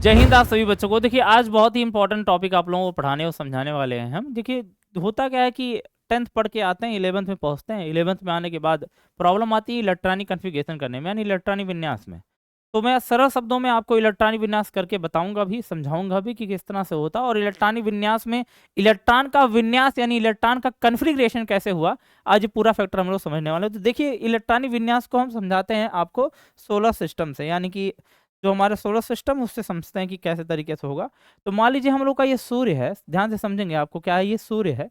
जय हिंद आप सभी बच्चों को। देखिए आज बहुत ही इंपॉर्टेंट टॉपिक आप लोगों को पढ़ाने और समझाने वाले हैं हम। देखिए होता क्या है कि 10th पढ़ के आते हैं, 11th में पहुंचते हैं, 11th में आने के बाद प्रॉब्लम आती है इलेक्ट्रॉनिक कॉन्फ़िगरेशन करने में, यानी इलेक्ट्रॉनिक विन्यास में। तो मैं सरल शब्दों में आपको इलेक्ट्रॉनिक विन्यास करके बताऊंगा भी, समझाऊंगा भी कि किस तरह से होता है, और इलेक्ट्रॉनिक विन्यास में इलेक्ट्रॉन का विन्यास यानी इलेक्ट्रॉन का कन्फिग्रेशन कैसे हुआ, आज ये पूरा फैक्टर हम लोग समझने वाले हैं। तो देखिए इलेक्ट्रॉनिक विन्यास को हम समझाते हैं आपको सोलर सिस्टम से, यानी कि जो हमारा सोलर सिस्टम उससे समझते हैं कि कैसे तरीके से होगा। तो मान लीजिए हम लोग का ये सूर्य है, ध्यान से समझेंगे आपको क्या है, ये सूर्य है।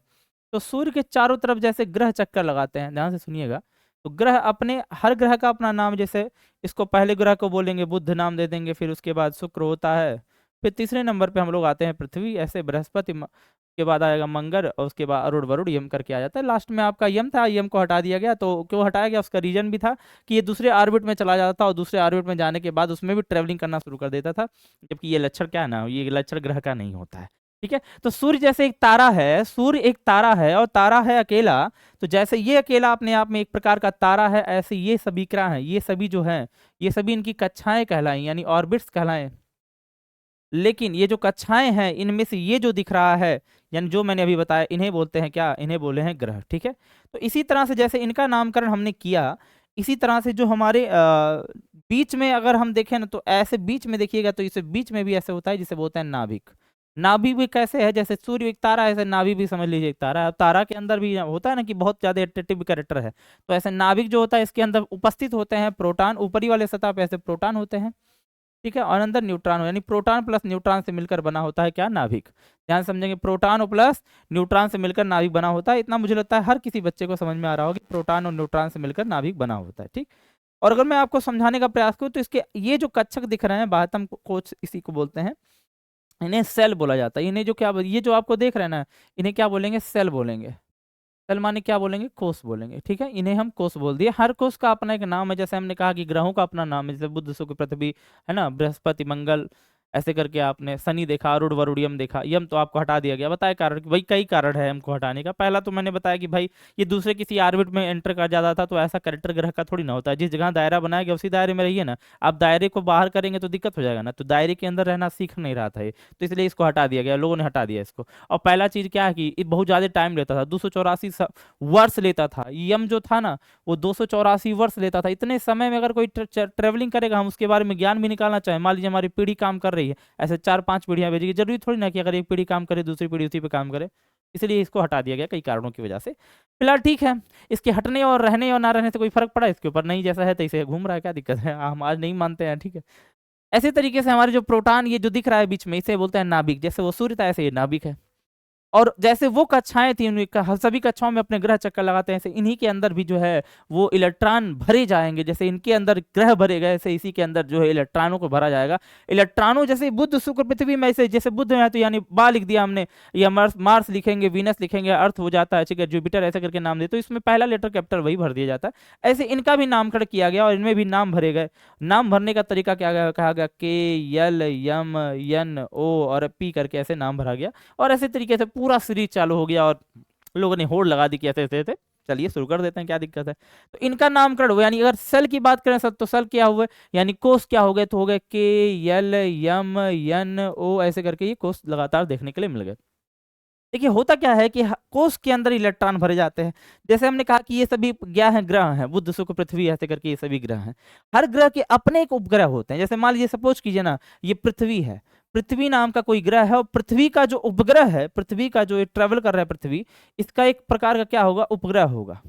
तो सूर्य के चारों तरफ जैसे ग्रह चक्कर लगाते हैं, ध्यान से सुनिएगा। तो ग्रह अपने, हर ग्रह का अपना नाम, जैसे इसको पहले ग्रह को बोलेंगे बुध नाम दे देंगे, फिर उसके बाद शुक्र होता है, फिर तीसरे नंबर पे हम लोग आते हैं पृथ्वी, ऐसे बृहस्पति, के बाद आएगा मंगल, और उसके बाद अरुण वरुण यम करके आ जाता है। लास्ट में आपका यम था, यम को हटा दिया गया। तो क्यों हटाया गया, उसका रीजन भी था कि ये दूसरे ऑर्बिट में चला जाता था, और दूसरे ऑर्बिट में जाने के बाद उसमें भी ट्रेवलिंग करना शुरू कर देता था, जबकि ये लक्षण क्या है ना, ये लक्षण ग्रह का नहीं होता है। ठीक है, तो सूर्य जैसे एक तारा है, सूर्य एक तारा है और तारा है अकेला। तो जैसे ये अकेला अपने आप में एक प्रकार का तारा है, ऐसे ये सभी क्या हैं, ये सभी जो हैं, ये सभी इनकी कक्षाएं कहलाएं, यानी ऑर्बिट्स कहलाएं। लेकिन ये जो कक्षाएं हैं, इनमें से ये जो दिख रहा है, यानी जो मैंने अभी बताया, इन्हें बोलते हैं क्या, इन्हें बोले हैं ग्रह। ठीक है, तो इसी तरह से जैसे इनका नामकरण हमने किया, इसी तरह से जो हमारे बीच में अगर हम देखें ना, तो ऐसे बीच में देखिएगा तो इसे बीच में भी ऐसे होता है जिसे बोलते हैं नाभिक। नाभि भी कैसे है, जैसे सूर्य एक तारा है, ऐसे नाभि भी समझ लीजिए एक तारा है। अब तारा के अंदर भी होता है ना कि बहुत ज्यादा एट्रेक्टिव कैरेक्टर है, तो ऐसे नाभिक जो होता है इसके अंदर उपस्थित होते हैं प्रोटॉन, ऊपरी वाले सतह पे ऐसे प्रोटॉन होते हैं। ठीक है, और अंदर न्यूट्रॉन हो, यानी प्रोटॉन प्लस न्यूट्रॉन से मिलकर बना होता है क्या, नाभिक। ध्यान से समझेंगे, प्रोटॉन और प्लस न्यूट्रॉन से मिलकर नाभिक बना होता है। इतना मुझे लगता है हर किसी बच्चे को समझ में आ रहा होगा कि प्रोटॉन और न्यूट्रॉन से मिलकर नाभिक बना होता है। ठीक, और अगर मैं आपको समझाने का प्रयास करूँ तो इसके ये जो कक्षक दिख रहे हैं, बाह्यतम कोश इसी को बोलते हैं, इन्हें सेल बोला जाता है। इन्हें जो क्या, ये जो आपको देख रहे हैं ना, इन्हें क्या बोलेंगे, सेल बोलेंगे। सेल माने क्या बोलेंगे, कोष बोलेंगे। ठीक है, इन्हें हम कोष बोल दिए। हर कोष का अपना एक नाम है, जैसे हमने कहा कि ग्रहों का अपना नाम है, जैसे बुध शुक्र पृथ्वी है ना, बृहस्पति मंगल, ऐसे करके आपने शनि देखा, अरुण वरुण यम देखा। यम तो आपको हटा दिया गया, बताया कारण कि भाई कई कारण है हमको हटाने का। पहला तो मैंने बताया कि भाई ये दूसरे किसी ऑर्बिट में एंटर कर जाता था, तो ऐसा कैरेक्टर ग्रह का थोड़ी ना होता है। जिस जगह दायरा बनाया गया उसी दायरे में रहिए ना, आप दायरे को बाहर करेंगे तो दिक्कत हो जाएगा ना, तो दायरे के अंदर रहना सीख नहीं रहा था ये, तो इसलिए इसको हटा दिया गया, लोगों ने हटा दिया इसको। और पहला चीज क्या है कि ये बहुत ज्यादा टाइम लेता था, 284 वर्ष लेता था। यम जो था ना, वो 284 वर्ष लेता था। इतने समय में अगर कोई ट्रेवलिंग करेगा, हम उसके बारे में ज्ञान भी निकालना चाहें, मान लीजिए हमारी पीढ़ी काम कर रही है, ऐसे 4-5 पीढ़ियां भेजेगी, जरूरी थोड़ी ना कि अगर एक पीढ़ी काम करे दूसरी पीढ़ी उसी पे काम करे। इसलिए इसको हटा दिया गया कई कारणों की वजह से। फिलहाल ठीक है, इसके हटने और रहने और ना रहने से कोई फर्क पड़ा इसके ऊपर नहीं, जैसा है तैसे घूम रहा है, क्या दिक्कत है, हम आज नहीं मानते हैं। ठीक है, ऐसे तरीके से हमारे जो प्रोटॉन ये जो दिख रहा है बीच में, इसे बोलते हैं नाभिक। जैसे वो सूर्य था ऐसे ये नाभिक है। और जैसे वो कक्षाएं थी, सभी कक्षाओं में अपने ग्रह चक्कर लगाते हैं, ऐसे इन्हीं के अंदर भी जो है वो इलेक्ट्रॉन भरे जाएंगे। जैसे इनके अंदर ग्रह भरे गए, ऐसे इसी के अंदर जो है इलेक्ट्रॉनों को भरा जाएगा। इलेक्ट्रॉनों जैसे बुध शुक्र पृथ्वी में, ऐसे जैसे बुध में है तो यानी बा लिख दिया हमने, या मार्स लिखेंगे, वीनस लिखेंगे, अर्थ हो जाता है, ठीक है, जुपिटर ऐसे करके नाम दे, तो इसमें पहला लेटर कैपिटल वही भर दिया जाता है। ऐसे इनका भी नामकरण किया गया और इनमें भी नाम भरे गए। नाम भरने का तरीका क्या कहा गया, के यल यम यन ओ और पी करके ऐसे नाम भरा गया। और ऐसे तरीके से पूरा सीरीज चालू हो गया और लोगों ने होड़ लगा दी कि ऐसे ऐसे ऐसे, चलिए शुरू कर देते हैं, क्या दिक्कत है। तो इनका नामकरण हुआ, यानी अगर सेल की बात करें सब, तो सेल क्या हुए, यानी कोष क्या हो गए, तो हो गए के यल यम यन ओ, ऐसे करके ये कोष लगातार देखने के लिए मिल गए। देखिए होता क्या है कि कोष के अंदर इलेक्ट्रॉन भरे जाते हैं। जैसे हमने कहा कि ये सभी क्या है, ग्रह हैं, बुध शुक्र पृथ्वी, ऐसे करके ये सभी ग्रह हैं। हर ग्रह के अपने एक उपग्रह होते हैं। जैसे मान लीजिए सपोज कीजिए ना, ये पृथ्वी है, पृथ्वी नाम का कोई ग्रह है, और पृथ्वी का जो उपग्रह है, पृथ्वी का जो ट्रेवल कर रहा है पृथ्वी, इसका एक प्रकार का क्या होगा, उपग्रह होगा,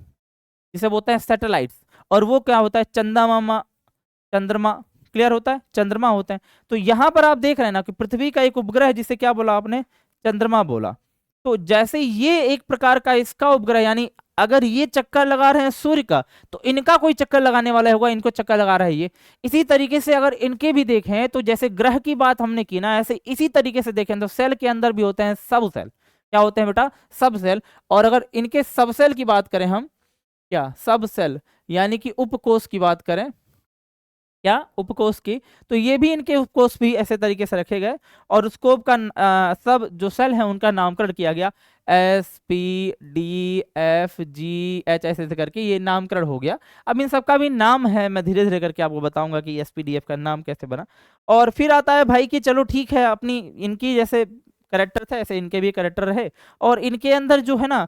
जिसे बोलते हैं सैटेलाइट्स। और वो क्या होता है, चंद्रमा, चंद्रमा, क्लियर होता है, चंद्रमा होते हैं। तो यहां पर आप देख रहे हैं ना कि पृथ्वी का एक उपग्रह है, जिसे क्या बोला आपने, चंद्रमा बोला। तो जैसे ये एक प्रकार का इसका उपग्रह, यानी अगर ये चक्कर लगा रहे हैं सूर्य का, तो इनका कोई चक्कर लगाने वाला होगा, इनको चक्कर लगा रहा है ये। इसी तरीके से अगर इनके भी देखें, तो जैसे ग्रह की बात हमने की ना, ऐसे इसी तरीके से देखें तो सेल के अंदर भी होते हैं सब सेल। क्या होते हैं बेटा, सब सेल। और अगर इनके सब सेल की बात करें हम, क्या सब सेल, यानी कि उपकोष की बात करें, क्या उपकोष की। तो ये भी इनके उपकोष भी ऐसे तरीके से रखे गए और स्कोप का सब जो सेल है उनका नामकरण किया गया, SPDFGH ऐसे ऐसे करके ये नामकरण हो गया। अब इन सबका भी नाम है, मैं धीरे धीरे करके आपको बताऊंगा कि SPDF का नाम कैसे बना। और फिर आता है भाई कि चलो ठीक है, अपनी इनकी जैसे करेक्टर था ऐसे इनके भी करेक्टर रहे, और इनके अंदर जो है ना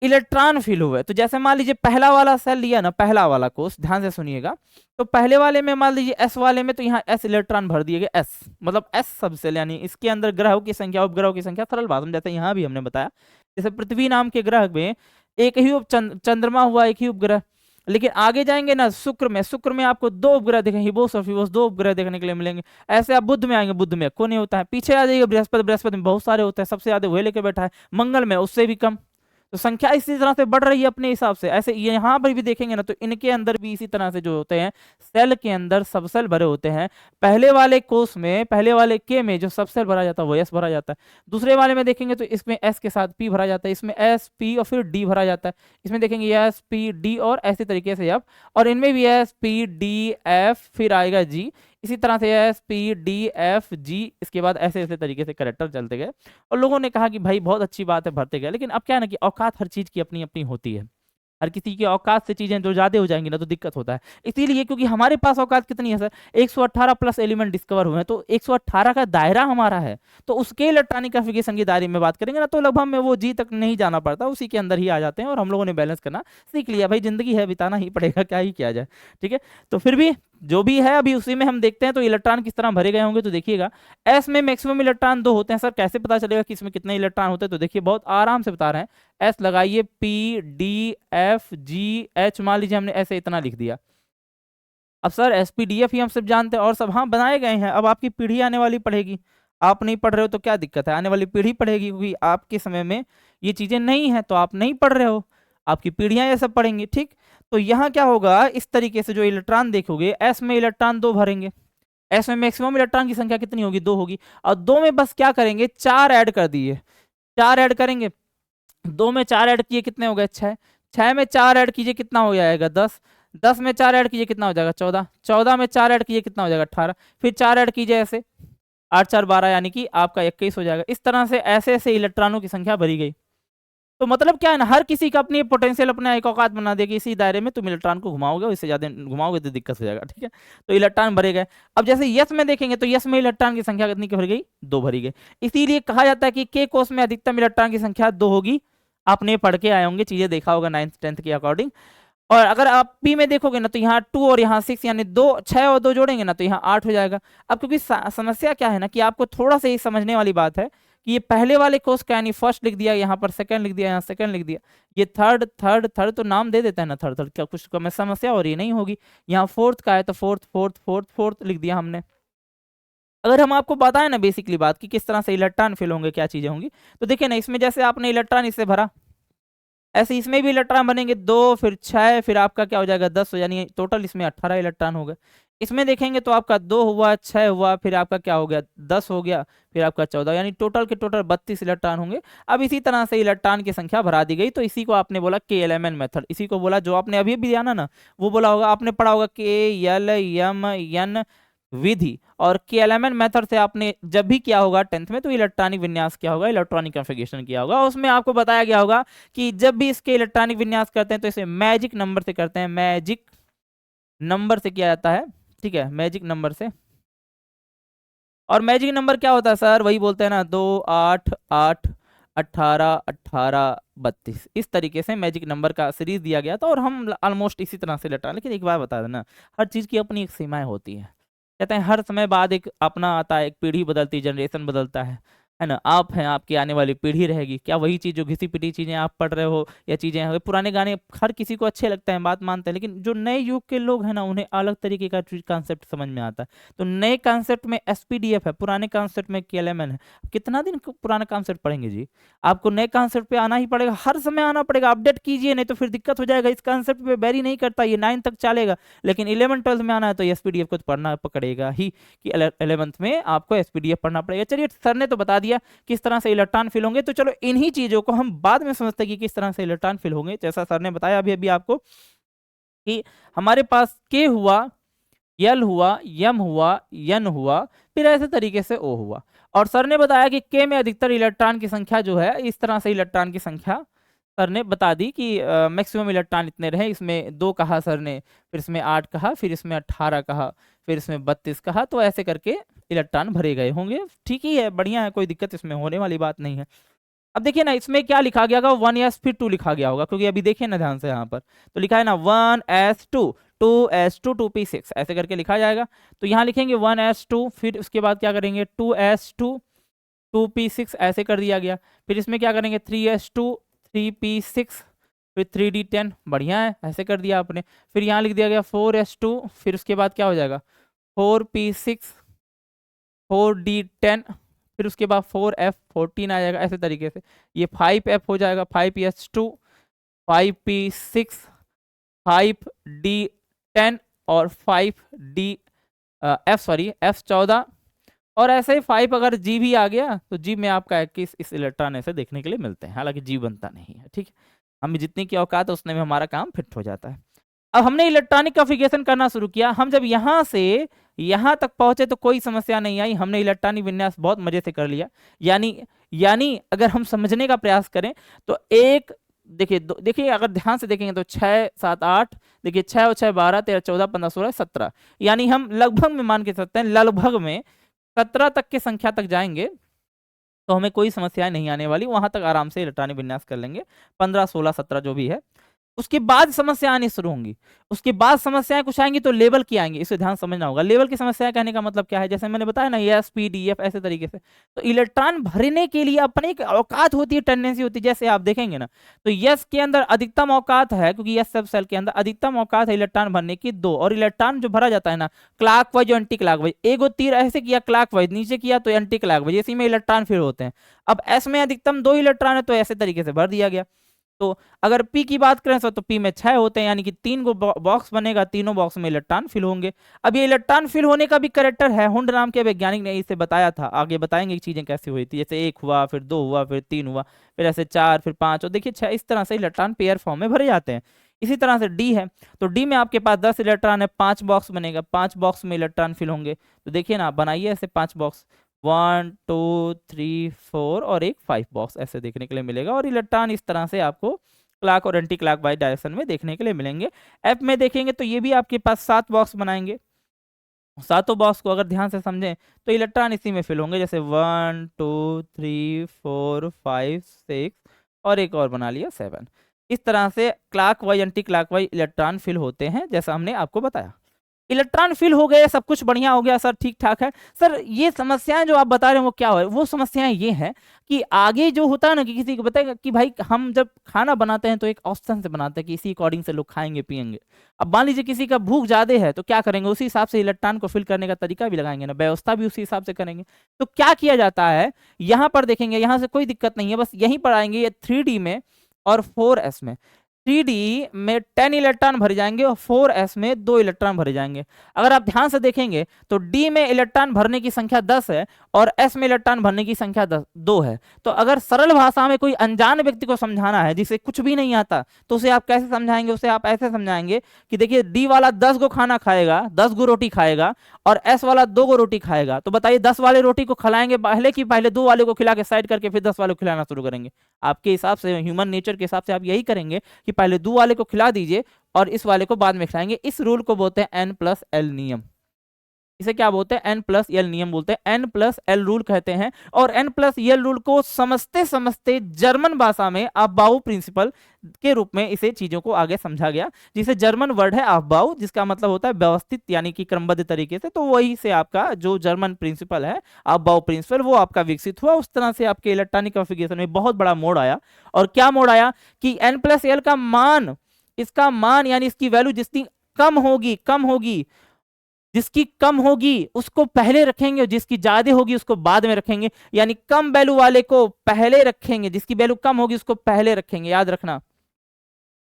इलेक्ट्रॉन फिल हुए। तो जैसे मान लीजिए पहला वाला सेल लिया ना, पहला वाला कोष, ध्यान से सुनिएगा, तो पहले वाले में मान लीजिए S वाले में तो यहाँ S इलेक्ट्रॉन भर दिए गए, S मतलब S सब सेल, यानी इसके अंदर ग्रहों की संख्या उपग्रहों की संख्या, सरल भाषा में जैसे यहाँ भी हमने बताया, जैसे पृथ्वी नाम के ग्रह में एक ही चंद्रमा हुआ, एक ही उपग्रह। लेकिन आगे जाएंगे ना शुक्र में आपको दो उपग्रह देखेंगे, हिबोस और फिबोस, दो उपग्रह देखने के लिए मिलेंगे। ऐसे आप बुध में आएंगे, बुध में को नहीं होता है। पीछे आ जाइए बृहस्पति, बृहस्पति में बहुत सारे होते हैं, सबसे ज्यादा वही लेके बैठा है। मंगल में उससे भी कम। तो संख्या इसी तरह से बढ़ रही है अपने हिसाब से। ऐसे यहाँ पर भी देखेंगे ना, तो इनके अंदर भी इसी तरह से जो होते हैं, सेल के अंदर सब सेल भरे होते हैं। पहले वाले कोष में, पहले वाले के में जो सब सेल भरा जाता है वो S भरा जाता है। दूसरे वाले में देखेंगे तो इसमें S के साथ P भरा जाता है, इसमें S P और फिर D भरा जाता है। इसमें देखेंगे S P D और ऐसे तरीके से अब, और इनमें भी S P D F फिर आएगा G, इसी तरह से SPDFG, इसके बाद ऐसे ऐसे तरीके से करेक्टर चलते गए। और लोगों ने कहा कि भाई बहुत अच्छी बात है, भरते गए। लेकिन अब क्या है ना कि औकात हर चीज की अपनी अपनी होती है। हर किसी की औकात से चीजें जो ज्यादा हो जाएंगी ना तो दिक्कत होता है। इसीलिए क्योंकि हमारे पास औकात कितनी है सर, 118 प्लस एलिमेंट डिस्कवर हुए हैं, तो 118 का दायरा हमारा है। तो उसके इलेक्ट्रॉनिक कॉन्फ़िगरेशन की दायरे में बात करेंगे ना, तो लगभग में वो जी तक नहीं जाना पड़ता, उसी के अंदर ही आ जाते हैं। और हम लोगों ने बैलेंस करना सीख लिया, भाई जिंदगी है, बिताना ही पड़ेगा, क्या ही किया जाए। ठीक है, तो फिर भी जो भी है अभी उसी में हम देखते हैं। तो इलेक्ट्रॉन किस तरह भरे गए होंगे, तो देखिएगा एस में मैक्सिमम इलेक्ट्रॉन 2 होते हैं। सर कैसे पता चलेगा कि इसमें कितने इलेक्ट्रॉन होते हैं, तो देखिए बहुत आराम से बता रहे हैं। एस लगाइए, PDFGH, मान लीजिए हमने ऐसे इतना लिख दिया। अब सर SPDF ही हम सब जानते हैं और सब हाँ बनाए गए हैं। अब आपकी पीढ़ी आने वाली पढ़ेगी, आप नहीं पढ़ रहे हो तो क्या दिक्कत है, आने वाली पीढ़ी पढ़ेगी, क्योंकि आपके समय में ये चीजें नहीं है तो आप नहीं पढ़ रहे हो, आपकी पीढ़ियां ये सब पढ़ेंगी। ठीक, तो यहाँ क्या होगा, इस तरीके से जो इलेक्ट्रॉन देखोगे, एस में इलेक्ट्रॉन 2 भरेंगे। एस में मैक्सिमम इलेक्ट्रॉन की संख्या कितनी होगी, 2 होगी। और 2 में बस क्या करेंगे, 4 ऐड कर दिए, 4 ऐड करेंगे। 2 में 4 ऐड किए कितने हो गए, 6। 6 में 4 ऐड कीजिए कितना हो जाएगा, 10। 10 में 4 ऐड कीजिए कितना हो जाएगा, 14। 14 में 4 ऐड कीजिए कितना हो जाएगा, 18। फिर 4 ऐड कीजिए ऐसे, 8 4 12, यानी कि आपका 21 हो जाएगा। इस तरह से ऐसे ऐसे इलेक्ट्रॉनों की संख्या भरी गई। तो मतलब क्या है ना, हर किसी का अपनी पोटेंशियल, अपना एक औकात बना देगी। इसी दायरे में तुम इलेक्ट्रॉन को घुमाओगे, इससे ज्यादा घुमाओगे तो दिक्कत हो जाएगा। ठीक है, तो इलेक्ट्रॉन भरे गए। अब जैसे यस में देखेंगे तो यस में इलेक्ट्रॉन की संख्या कितनी भरी गई, 2 भरी गई। इसीलिए कहा जाता है कि के कोष में अधिकतम इलेक्ट्रॉन की संख्या 2 होगी। आपने पढ़ के आए होंगे, चीजें देखा होगा 9th 10th के अकॉर्डिंग। और अगर आप पी में देखोगे ना, तो यहाँ 2 और यहाँ 6, यानी 2 6 और 2 जोड़ेंगे ना तो यहाँ 8 हो जाएगा। अब क्योंकि समस्या क्या है ना, कि आपको थोड़ा सा ये समझने वाली बात है कि ये पहले वाले कोष का, यानी फर्स्ट लिख दिया, यहाँ पर सेकंड लिख दिया, यहाँ सेकंड लिख दिया, ये थर्ड थर्ड थर्ड, तो नाम दे देता है ना थर्ड थर्ड, क्या कुछ में समस्या हो रही नहीं होगी। यहाँ फोर्थ का है तो फोर्थ फोर्थ फोर्थ फोर्थ लिख दिया हमने। अगर हम आपको बताएं ना बेसिकली बात कि किस तरह से इलेक्ट्रॉन फिल होंगे, क्या चीजें होंगी, तो देखिए ना, इसमें जैसे आपने इलेक्ट्रॉन इससे भरा, ऐसे इसमें भी इलेक्ट्रॉन बनेंगे 2, फिर 6, फिर आपका क्या हो जाएगा 10, यानी टोटल इसमें 18 इलेक्ट्रॉन हो गए। इसमें देखेंगे तो आपका 2 हुआ, 6 हुआ, फिर आपका क्या हो गया 10 हो गया, फिर आपका 14, यानी टोटल के टोटल 32 इलेक्ट्रॉन होंगे। अब इसी तरह से इलेक्ट्रॉन की संख्या भरा दी गई। तो इसी को आपने बोला KLMN मेथड, इसी को बोला, जो आपने अभी भी जाना ना वो बोला होगा, आपने पढ़ा होगा KLMN विधि। और KLMN मेथड से आपने जब भी किया होगा 10th में, तो इलेक्ट्रॉनिक विन्यास किया होगा, इलेक्ट्रॉनिक कॉन्फ़िगरेशन किया होगा, उसमें आपको बताया गया होगा कि जब भी इसके इलेक्ट्रॉनिक विन्यास करते हैं तो इसे मैजिक नंबर से करते हैं, मैजिक नंबर से किया जाता है। ठीक है, मैजिक नंबर से। और मैजिक नंबर क्या होता है सर, वही बोलते हैं ना, 2 8 8 18 18 32, इस तरीके से मैजिक नंबर का सीरीज दिया गया था। और हम ऑलमोस्ट इसी तरह से इलेक्ट्रॉन, लेकिन एक बात बता देना, हर चीज की अपनी एक सीमाएं होती है। कहते हैं हर समय बाद एक अपना आता है, एक पीढ़ी बदलती, जनरेशन बदलता है ना। आप हैं, आपकी आने वाली पीढ़ी रहेगी। क्या वही चीज़ जो घिसी पिटी चीज़ें आप पढ़ रहे हो, या चीज़ें पुराने गाने हर किसी को अच्छे लगते हैं, बात मानते हैं, लेकिन जो नए युग के लोग हैं ना, उन्हें अलग तरीके का कॉन्सेप्ट समझ में आता है। तो नए कॉन्सेप्ट में SPDF है, पुराने कॉन्सेप्ट में KLMN है। कितना दिन पुराना कॉन्सेप्ट पढ़ेंगे जी, आपको नए कॉन्सेप्ट पे आना ही पड़ेगा, हर समय आना पड़ेगा। अपडेट कीजिए, नहीं तो फिर दिक्कत हो जाएगा। इस कॉन्सेप्ट पे वेरी नहीं करता, ये 9 तक चलेगा, लेकिन 11 12 में आना है तो SPDF को तो पढ़ना पड़ेगा ही, कि 11th में आपको SPDF पढ़ना पड़ेगा। चलिए, सर ने तो बता दिया किस तरह से इलेक्ट्रॉन फिल होंगे, तो चलो इन्हीं चीजों को हम बाद में समझते हैं कि किस तरह से इलेक्ट्रॉन फिल होंगे। जैसा सर ने बताया अभी अभी आपको कि हमारे पास K हुआ, एल हुआ, एम हुआ, एन हुआ, फिर ऐसे तरीके से ओ हुआ। और सर ने बताया कि के में अधिकतर इलेक्ट्रॉन की संख्या जो है, इस तरह से इलेक्ट्रॉन की संख्या सर ने बता दी कि मैक्सिमम इलेक्ट्रॉन इतने रहे। इसमें 2 कहा सर ने, फिर इसमें 8 कहा, फिर इसमें 18 कहा, फिर इसमें 32 कहा। तो ऐसे करके इलेक्ट्रॉन भरे गए होंगे। ठीक ही है, बढ़िया है, कोई दिक्कत इसमें होने वाली बात नहीं है। अब देखिए ना, इसमें क्या लिखा गया होगा, 1s फिर 2 लिखा गया होगा, क्योंकि अभी देखिए ना ध्यान से यहाँ पर तो लिखा है ना 1s2 2s2 2p6 ऐसे करके लिखा जाएगा। तो यहाँ लिखेंगे 1s2, फिर उसके बाद क्या करेंगे 2s2 2p6 ऐसे कर दिया गया। फिर इसमें क्या करेंगे 3s2 3p6 फिर 3d10, बढ़िया है, ऐसे कर दिया आपने। फिर यहाँ लिख दिया गया 4s2, फिर उसके बाद क्या हो जाएगा 4p6 4d10, फिर उसके बाद 4f14 आ जाएगा ऐसे तरीके से। ये 5f हो जाएगा, 5s2 5p6 5d10 और 5d f14। और ऐसे ही 5 अगर जी भी आ गया तो जी में आपका 21 इस इलेक्ट्रॉन ऐसे देखने के लिए मिलते हैं। हालांकि जी बनता नहीं है, ठीक है, हम जितनी की औकात है उतने में हमारा काम फिट हो जाता है। अब हमने इलेक्ट्रॉनिक कॉन्फ़िगरेशन करना शुरू किया। हम जब यहाँ से यहाँ तक पहुंचे तो कोई समस्या नहीं आई, हमने इलेक्ट्रॉनिक विन्यास बहुत मजे से कर लिया। यानी यानी अगर हम समझने का प्रयास करें तो एक देखिए देखिए अगर ध्यान से देखेंगे तो 6 7 8, देखिए 6 और 6 12 13 14 15 16 17, यानी हम लगभग में मान के चलते हैं लगभग में 17 तक की संख्या तक जाएंगे तो हमें कोई समस्या नहीं आने वाली। वहां तक आराम से इलेक्ट्रॉनिक विन्यास कर लेंगे, 15 16 17 जो भी है। उसके बाद समस्या आनी शुरू होंगी। उसके बाद समस्याएं कुछ आएंगी तो लेवल की आएंगी, इसे ध्यान समझना होगा। लेवल की समस्या कहने का मतलब क्या है, जैसे मैंने बताया ना एस पी डी एफ ऐसे तरीके से। तो इलेक्ट्रॉन भरने के लिए अपनी एक औकात होती है, टेंडेंसी होती है। जैसे आप देखेंगे ना तो यस के अंदर अधिकतम औकात है, क्योंकि यस सब सेल के अंदर अधिकतम औकात है इलेक्ट्रॉन भरने की 2। और इलेक्ट्रॉन जो भरा जाता है ना क्लॉक वाइज और एंटी क्लॉक वाइज, एगो तीर ऐसे किया क्लॉक वाइज नीचे किया तो एंटी क्लॉक वाइज, इसी में इलेक्ट्रॉन फिर होते हैं। अब एस में अधिकतम 2 इलेक्ट्रॉन है तो ऐसे तरीके से भर दिया गया। तो अगर पी की बात करें तो पी में 6 होते हैं, यानी कि 3 गो बॉक्स बनेगा, तीनों बॉक्स में इलेक्ट्रॉन फिल होंगे। अब ये इलेक्ट्रॉन फिल होने का भी करेक्टर है, हुंड नाम के वैज्ञानिक ने इसे बताया था। आगे बताएंगे चीजें कैसी हुई थी, जैसे 1 हुआ, फिर 2 हुआ, फिर 3 हुआ, फिर ऐसे 4, फिर 5 और देखिए 6, इस तरह से इलेक्ट्रॉन पेयर फॉर्म में भरे जाते हैं। इसी तरह से डी है, तो डी में आपके पास 10 इलेक्ट्रॉन है, 5 बॉक्स बनेगा, 5 बॉक्स में इलेक्ट्रॉन फिल होंगे। तो देखिए ना, बनाइए ऐसे 5 बॉक्स, 1 2 3 4 और एक 5 बॉक्स ऐसे देखने के लिए मिलेगा। और इलेक्ट्रॉन इस तरह से आपको क्लॉक और एंटी क्लॉक वाइज डायरेक्शन में देखने के लिए मिलेंगे। एफ में देखेंगे तो ये भी आपके पास 7 बॉक्स बनाएंगे। 7 बॉक्स को अगर ध्यान से समझें तो इलेक्ट्रॉन इसी में फिल होंगे, जैसे 1 2 3 4 5 6 और एक और बना लिया 7। इस तरह से clock wise anti clock wise electron fill होते हैं, जैसा हमने आपको बताया। इलेक्ट्रॉन फिल हो गए, सब कुछ बढ़िया हो गया सर, ठीक ठाक है सर। ये समस्याएं जो आप बता रहे हैं वो क्या हो, वो समस्याएं ये हैं कि आगे जो होता है ना कि किसी को बताएगा कि भाई हम जब खाना बनाते हैं तो एक ऑप्शन से बनाते हैं कि इसी अकॉर्डिंग से लोग खाएंगे पिएंगे। अब मान लीजिए किसी का भूख ज्यादा है तो क्या करेंगे, उसी हिसाब से इलेक्ट्रॉन को फिल करने का तरीका भी लगाएंगे ना, व्यवस्था भी उसी हिसाब से करेंगे। तो क्या किया जाता है यहाँ पर देखेंगे, यहाँ से कोई दिक्कत नहीं है, बस यहीं पर आएंगे ये 3D में और 4s में। 3D में 10 इलेक्ट्रॉन भरे जाएंगे और 4s में 2 इलेक्ट्रॉन भरे जाएंगे। अगर आप ध्यान से देखेंगे तो D में इलेक्ट्रॉन भरने की संख्या 10 है और S में इलेक्ट्रॉन भरने की संख्या 2 है। तो अगर सरल भाषा में कोई अनजान व्यक्ति को समझाना है जिसे कुछ भी नहीं आता तो उसे आप कैसे समझाएंगे, उसे आप ऐसे समझाएंगे कि देखिए D वाला 10 गो खाना खाएगा, 10 गो रोटी खाएगा और S वाला 2 गो रोटी खाएगा। तो बताइए 10 वाले रोटी को खिलाएंगे पहले कि पहले 2 वाले को खिला के साइड करके फिर 10 वाले को खिलाना शुरू करेंगे? आपके हिसाब से, ह्यूमन नेचर के हिसाब से आप यही करेंगे कि पहले 2 वाले को खिला दीजिए और इस वाले को बाद में खिलाएंगे। इस रूल को बोलते हैं N+L नियम। इसे क्या बोलते हैं, N+L नियम बोलते हैं, N+L रूल कहते हैं। और N+L रूल को समझते समझते जर्मन भाषा में अफबाउ प्रिंसिपल के रूप में इसे चीजों को आगे समझा गया, जिसे जर्मन वर्ड है अफबाउ, जिसका मतलब होता है व्यवस्थित यानी कि क्रमबद्ध तरीके से। तो वही से आपका जो जर्मन प्रिंसिपल है अफबाउ प्रिंसिपल वो आपका विकसित हुआ। उस तरह से आपके इलेक्ट्रॉनिक कॉन्फ़िगरेशन में बहुत बड़ा मोड़ आया। और क्या मोड़ आया कि N+L का मान, इसका मान यानी इसकी वैल्यू जितनी कम होगी जिसकी कम होगी उसको पहले रखेंगे और जिसकी ज्यादा होगी उसको बाद में रखेंगे। यानी कम वैल्यू वाले को पहले रखेंगे, जिसकी वैल्यू कम होगी उसको पहले रखेंगे, याद रखना।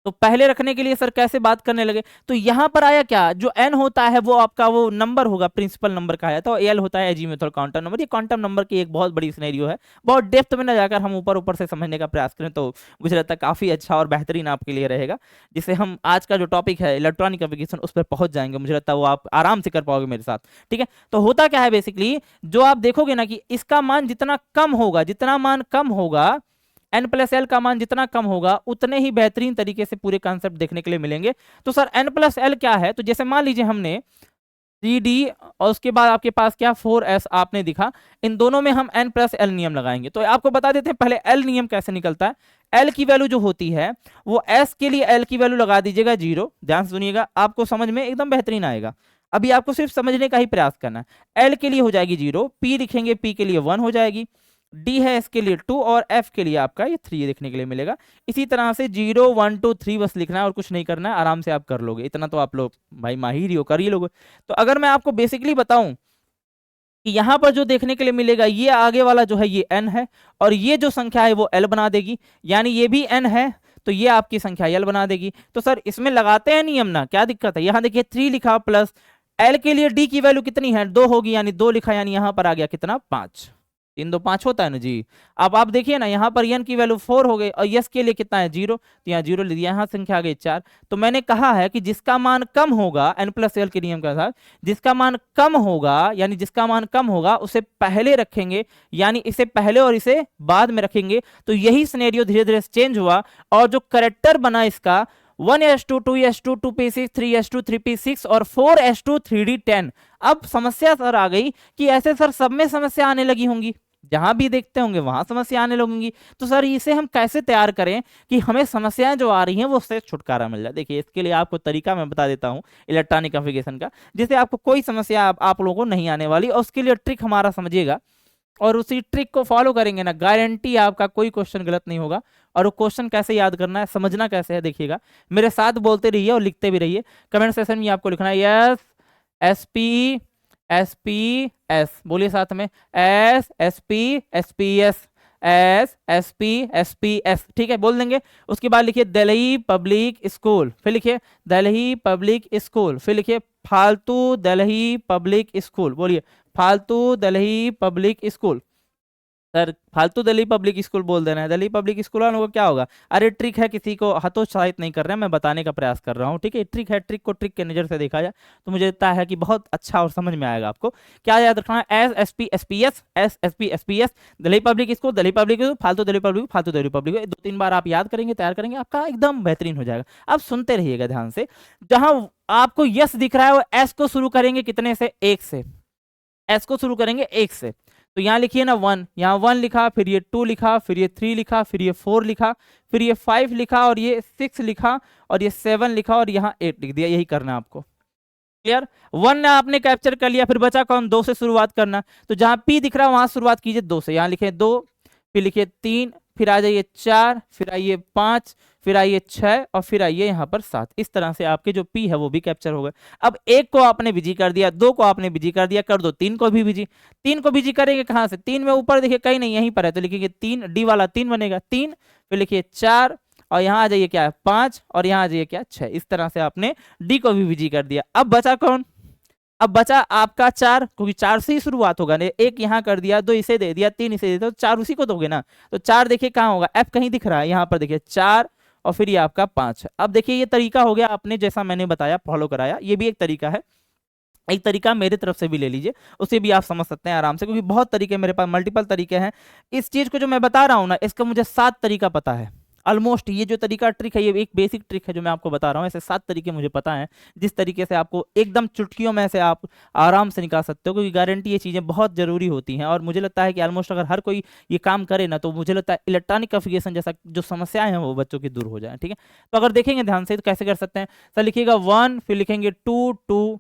तो पहले रखने के लिए सर कैसे बात करने लगे, तो यहां पर आया क्या, जो n होता है वो आपका वो नंबर होगा, प्रिंसिपल नंबर का आया था, और l होता है एजीमुथल क्वांटम नंबर। ये क्वांटम नंबर की एक बहुत बड़ी सिनेरियो है, बहुत डेप्थ में ना जाकर हम ऊपर ऊपर से समझने का प्रयास करें तो मुझे लगता है काफी अच्छा और बेहतरीन आपके लिए रहेगा, जिससे हम आज का जो टॉपिक है इलेक्ट्रॉनिक एप्लीकेशन उस पर पहुंच जाएंगे। मुझे लगता है वो आप आराम से कर पाओगे मेरे साथ, ठीक है। तो होता क्या है बेसिकली, जो आप देखोगे ना कि इसका मान जितना कम होगा, जितना मान कम होगा, n प्लस एल का मान जितना कम होगा उतने ही बेहतरीन तरीके से पूरे कॉन्सेप्ट देखने के लिए मिलेंगे। तो सर n प्लस एल क्या है, तो जैसे मान लीजिए हमने 3D और उसके बाद आपके पास क्या 4s आपने दिखा, इन दोनों में हम n प्लस एल नियम लगाएंगे। तो आपको बता देते हैं पहले l नियम कैसे निकलता है। l की वैल्यू जो होती है वो s के लिए l की वैल्यू लगा दीजिएगा 0, ध्यान से सुनिएगा, आपको समझ में एकदम बेहतरीन आएगा। अभी आपको सिर्फ समझने का ही प्रयास करना है। l के लिए हो जाएगी 0, p लिखेंगे p के लिए 1 हो जाएगी, डी है इसके लिए 2 और एफ के लिए आपका ये 3 देखने के लिए मिलेगा। इसी तरह से 0 1 2 3 बस लिखना है और कुछ नहीं करना है, आराम से आप कर लोगे, इतना तो आप लोग भाई माहिर ही हो, कर ही लोगे। तो अगर मैं आपको बेसिकली बताऊं कि यहां पर जो देखने के लिए मिलेगा, ये आगे वाला जो है ये n है और ये जो संख्या है वो l बना देगी, यानी ये भी n है तो ये आपकी संख्या l बना देगी। तो सर इसमें लगाते हैं नियम ना, क्या दिक्कत है। यहां देखिए 3 लिखा प्लस l के लिए d की वैल्यू कितनी है 2 होगी, यानी 2 लिखा, यानी यहां पर आ गया कितना 5, 3 2 5 होता है ना जी। अब आप देखिए ना यहाँ पर n की वैल्यू 4 हो गई और यस के लिए कितना है 0, तो यहाँ 0 ले दिया, यहाँ संख्या आ गई 4। तो मैंने कहा है कि जिसका मान कम होगा n प्लस एल के नियम के साथ, जिसका मान कम होगा यानी जिसका मान कम होगा उसे पहले रखेंगे, यानी इसे पहले और इसे बाद में रखेंगे। तो यही सिनेरियो धीरे धीरे चेंज हुआ और जो करेक्टर बना इसका 1s2 2s2 2p6 3s2 3p6 और 4s2 3d10। अब समस्या सर आ गई कि ऐसे सर सब में समस्या आने लगी होंगी, जहां भी देखते होंगे वहां समस्या आने लगेंगी। तो सर इसे हम कैसे तैयार करें कि हमें समस्याएं जो आ रही हैं वो उससे छुटकारा मिल जाए। देखिए इसके लिए आपको तरीका मैं बता देता हूं इलेक्ट्रॉनिक कॉन्फ़िगरेशन का, जिससे आपको कोई समस्या आप लोगों को नहीं आने वाली, और उसके लिए ट्रिक हमारा समझिएगा और उसी ट्रिक को फॉलो करेंगे ना, गारंटी आपका कोई क्वेश्चन गलत नहीं होगा। और वो क्वेश्चन कैसे याद करना है, समझना कैसे है, देखिएगा मेरे साथ बोलते रहिए और लिखते भी रहिए। कमेंट सेशन में आपको लिखना है yes S P S P S, बोलिए साथ में S S P S P S S S P S P S, ठीक है बोल देंगे। उसके बाद लिखिए दिल्ली पब्लिक स्कूल, फिर लिखिए दिल्ली पब्लिक स्कूल, फिर लिखिए फालतू दिल्ली पब्लिक स्कूल, बोलिए फालतू दिल्ली पब्लिक स्कूल। सर फालतू दिल्ली पब्लिक स्कूल बोल देना है, दिल्ली पब्लिक स्कूल वालों को क्या होगा। अरे ट्रिक है, किसी को हतोत्साहित नहीं कर रहे हैं, मैं बताने का प्रयास कर रहा हूँ, ठीक है। ट्रिक है, ट्रिक को ट्रिक के नजर से देखा जाए तो मुझे लगता है कि बहुत अच्छा और समझ में आएगा आपको। क्या याद रखना है, S S P S P S S S P S P S, Delhi public school, Delhi public school, फालतू दिल्ली पब्लिक, फालतू दिल्ली पब्लिक। 2-3 बार आप याद करेंगे, तैयार करेंगे, आपका एकदम बेहतरीन हो जाएगा। अब सुनते रहिएगा ध्यान से, जहां आपको यस दिख रहा है वो एस को शुरू करेंगे कितने से, 1 से, एस को शुरू करेंगे 1 से। तो यहाँ लिखिए ना 1, यहाँ 1 लिखा, फिर ये 2 लिखा, फिर ये 3 लिखा, फिर ये 4 लिखा, फिर ये 5 लिखा और ये 6 लिखा और ये 7 लिखा और यहाँ 8 लिख दिया। यही करना आपको, क्लियर। 1 आपने कैप्चर कर लिया, फिर बचा कौन, 2 से शुरुआत करना। तो जहाँ P दिख रहा है वहां शुरुआत कीजिए 2 से, यहाँ लिखे 2, फिर लिखिए 3, फिर आ जाइए 4, फिर आइए 5, फिर आइए 6 और फिर आइए यहाँ पर 7। इस तरह से आपके जो P है वो भी कैप्चर हो गए। अब 1 को आपने बिजी कर दिया, 2 को आपने बिजी कर दिया, कर दो 3 को भी बिजी। 3 को बिजी करेंगे कहाँ से, 3 में ऊपर देखिए कहीं नहीं, यहीं पर है, तो लिखेंगे 3, डी वाला 3 बनेगा 3, फिर लिखिए 4 और यहाँ आ जाइए क्या है 5 और यहाँ आ जाइए क्या 6। इस तरह से आपने डी को भी बिजी कर दिया। अब बचा कौन, अब बचा आपका 4, क्योंकि 4 से ही शुरुआत होगा, 1 यहाँ कर दिया, 2 इसे दे दिया, 3 इसे दे दिया, तो 4 उसी को दोगे ना। तो 4 देखिए कहाँ होगा, एफ कहीं दिख रहा है, यहाँ पर देखिए 4 और फिर ये आपका 5 है। अब देखिए ये तरीका हो गया आपने जैसा मैंने बताया, फॉलो कराया, ये भी एक तरीका है। एक तरीका मेरे तरफ से भी ले लीजिए, उसे भी आप समझ सकते हैं आराम से, क्योंकि बहुत तरीके मेरे पास, मल्टीपल तरीके हैं। इस चीज को जो मैं बता रहा हूँ ना, इसका मुझे 7 तरीका पता है ऑलमोस्ट। ये जो तरीका ट्रिक है, ये एक बेसिक ट्रिक है जो मैं आपको बता रहा हूँ, ऐसे 7 तरीके मुझे पता है जिस तरीके से आपको एकदम चुटकियों में से आप आराम से निकाल सकते हो, क्योंकि गारंटी ये चीज़ें बहुत ज़रूरी होती हैं। और मुझे लगता है कि ऑलमोस्ट अगर हर कोई ये काम करे ना, तो मुझे लगता है इलेक्ट्रॉनिक कॉन्फ़िगरेशन जैसा जो समस्याएं हैं वो बच्चों की दूर हो जाए, ठीक है। तो अगर देखेंगे ध्यान से तो कैसे कर सकते हैं, सर लिखिएगा 1, फिर लिखेंगे 2 2,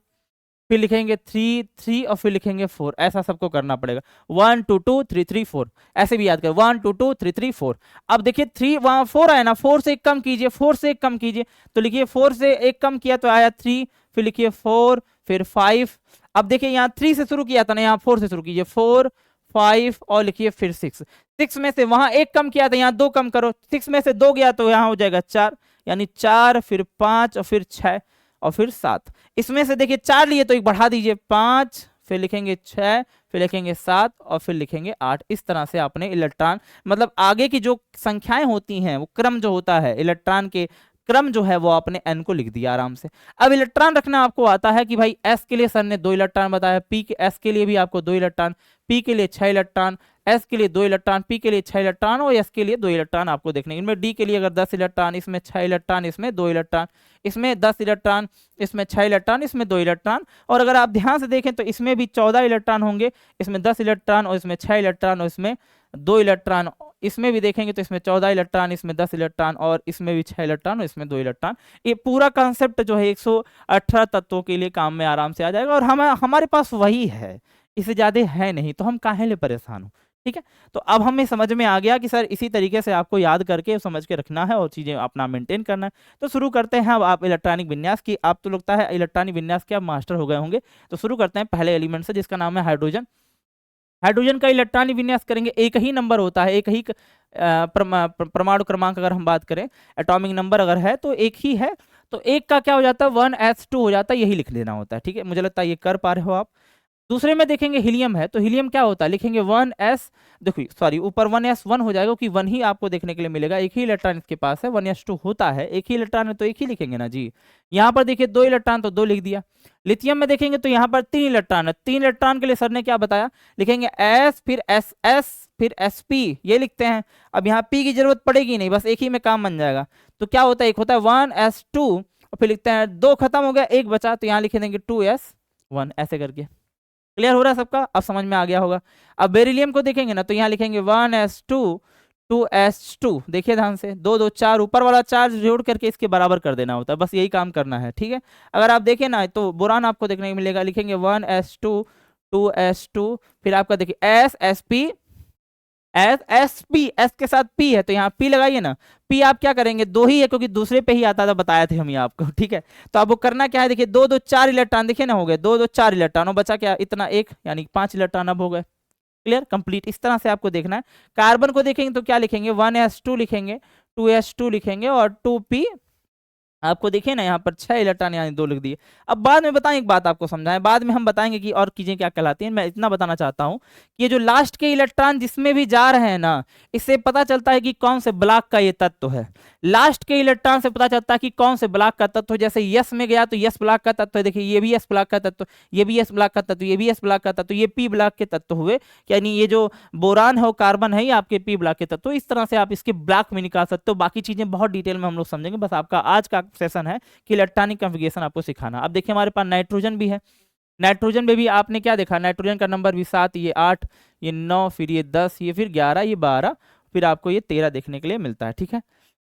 फिर लिखेंगे 3 3 और फिर लिखेंगे 4, ऐसा सबको करना पड़ेगा। 1 2 2 3 3 4, ऐसे भी याद करें 1 2 2 3 3 4। अब देखिए 3 वहां 4 आया ना, 4 से 1 कम कीजिए, 4 से 1 कम कीजिए, तो लिखिए 4 से 1 कम किया तो आया 3, फिर लिखिए 4, फिर 5। अब देखिए यहाँ 3 से शुरू किया था ना, यहाँ 4 से शुरू कीजिए, 4 5 और लिखिए फिर 6। 6 में से वहां 1 कम किया था, यहाँ 2 कम करो, 6 में से 2 गया तो यहाँ हो जाएगा 4, यानी 4 फिर 5 और फिर 6 और फिर 7। इसमें से देखिए 4 लिए तो एक बढ़ा दीजिए 5, फिर लिखेंगे 6, फिर लिखेंगे 7 और फिर लिखेंगे 8। इस तरह से आपने इलेक्ट्रॉन मतलब आगे की जो संख्याएं होती हैं वो क्रम जो होता है इलेक्ट्रॉन के क्रम जो है वो आपने n को लिख दिया आराम से। अब इलेक्ट्रॉन रखना आपको आता है कि भाई s के लिए सर ने 2 इलेक्ट्रॉन बताया, p के s के लिए भी आपको 2 इलेक्ट्रॉन, p के लिए 6 इलेक्ट्रॉन, s के लिए 2 इलेक्ट्रॉन, p के लिए 6 इलेक्ट्रॉन और s के लिए 2 इलेक्ट्रॉन आपको देखने। इनमें d के लिए अगर 10 इलेक्ट्रॉन, इसमें 6 इलेक्ट्रॉन, इसमें 2 इलेक्ट्रॉन, इसमें 10 इलेक्ट्रॉन, इसमें 6 इलेक्ट्रॉन, इसमें 2 इलेक्ट्रॉन। और अगर आप ध्यान से देखें तो इसमें भी 14 इलेक्ट्रॉन होंगे, इसमें 10 इलेक्ट्रॉन और इसमें 6 इलेक्ट्रॉन और इसमें 2 इलेक्ट्रॉन। इसमें भी देखेंगे तो इसमें 14 इलेक्ट्रॉन, इसमें 10 इलेक्ट्रॉन और इसमें भी 6 इलेक्ट्रॉन और इसमें 2 इलेक्ट्रॉन। ये पूरा कॉन्सेप्ट जो है 118 तत्वों के लिए काम में आराम से आ जाएगा और हमारे पास वही है, इससे ज्यादा है नहीं, तो हम काहे लिए परेशान हो। ठीक है, तो अब हमें समझ में आ गया कि सर इसी तरीके से आपको याद करके समझ के रखना है और चीजें अपना मेंटेन करना है। तो शुरू करते हैं अब आप इलेक्ट्रॉनिक विन्यास की। आप तो लगता है इलेक्ट्रॉनिक विन्यास के आप मास्टर हो गए होंगे। तो शुरू करते हैं पहले एलिमेंट से जिसका नाम है हाइड्रोजन। हाइड्रोजन का इलेक्ट्रॉनिक विन्यास करेंगे, एक ही नंबर होता है, एक ही परमाणु क्रमांक अगर हम बात करें एटॉमिक नंबर अगर है तो एक ही है, तो एक का क्या हो जाता है 1s2 हो जाता है, यही लिख लेना होता है। ठीक है, मुझे लगता है ये कर पा रहे हो आप। दूसरे में देखेंगे हीलियम है, तो हीलियम क्या होता है लिखेंगे 1s, देखिए सॉरी ऊपर 1s1 हो जाएगा क्योंकि 1 ही आपको देखने के लिए मिलेगा, एक ही इलेक्ट्रॉन इसके पास है, 1s2 होता है, एक ही इलेक्ट्रॉन है तो एक ही लिखेंगे ना जी। यहाँ पर देखिए 2 इलेक्ट्रॉन तो 2 लिख दिया। लिथियम में देखेंगे तो यहाँ पर 3 इलेक्ट्रॉन है, 3 इलेक्ट्रॉन के लिए सर ने क्या बताया, लिखेंगे s फिर ss फिर sp, ये लिखते हैं। अब यहाँ p की जरूरत पड़ेगी नहीं, बस एक ही में काम बन जाएगा। तो क्या होता है, एक होता है 1s2 और फिर लिखते हैं 2 खत्म हो गया, एक बचा, तो यहाँ लिख देंगे 2s1 ऐसे करके। क्लियर हो रहा है सबका, अब समझ में आ गया होगा। अब बेरिलियम को देखेंगे ना तो यहाँ लिखेंगे 1s2 2s2, देखिए ध्यान से 2 2 4, ऊपर वाला चार्ज जोड़ करके इसके बराबर कर देना होता है, बस यही काम करना है। ठीक है, अगर आप देखें ना तो बोरान आपको देखने को मिलेगा, लिखेंगे 1s2 2s2, फिर आपका देखिए s एस के साथ पी है तो यहाँ पी लगाइए ना। पी आप क्या करेंगे, 2 ही है क्योंकि दूसरे पे ही आता था, बताया थे हम ये आपको। ठीक है, तो अब वो करना क्या है, देखिए 2 2 4 इलेक्ट्रॉन, देखिए ना हो गए 2 2 4 इलेक्ट्रॉन और बचा क्या इतना एक, यानी 5 इलेक्ट्रॉन अब हो गए। क्लियर कंप्लीट, इस तरह से आपको देखना है। कार्बन को देखेंगे तो क्या लिखेंगे 1s2 लिखेंगे, 2s2 लिखेंगे और 2p, आपको देखिए ना यहाँ पर 6 इलेक्ट्रॉन यानी 2 लिख दिए। अब बाद में बताएं, एक बात आपको समझाएं, बाद में हम बताएंगे कि और चीजें क्या कहलाती हैं। मैं इतना बताना चाहता हूं कि ये जो लास्ट के इलेक्ट्रॉन जिसमें भी जा रहे हैं ना, इससे पता चलता है कि कौन से ब्लॉक का ये तत्व है। लास्ट के इलेक्ट्रॉन से पता चलता है कि कौन से ब्लॉक का तत्व, जैसे यस में गया तो यस ब्लॉक का तत्व है, देखिए ये भी यस ब्लॉक का तत्व, ये भी यस ब्लॉक का तत्व, ये भी यस ब्लॉक का तत्व, ये पी ब्लॉक के तत्व हुए, यानी ये जो बोरान है वो कार्बन है ही आपके पी ब्लॉक के तत्व। इस तरह से आप इसके ब्लॉक में निकाल सकते हो। बाकी चीजें बहुत डिटेल में हम लोग समझेंगे, बस आपका आज का सेशन है कि इलेक्ट्रॉनिक कॉन्फ़िगरेशन आपको सिखाना। अब देखिए हमारे पास नाइट्रोजन भी है, नाइट्रोजन में भी आपने क्या देखा, नाइट्रोजन का नंबर भी 7, ये 8, ये 9, फिर ये 10, ये फिर 11, ये 12, फिर आपको ये 13 देखने के लिए मिलता है। ठीक है,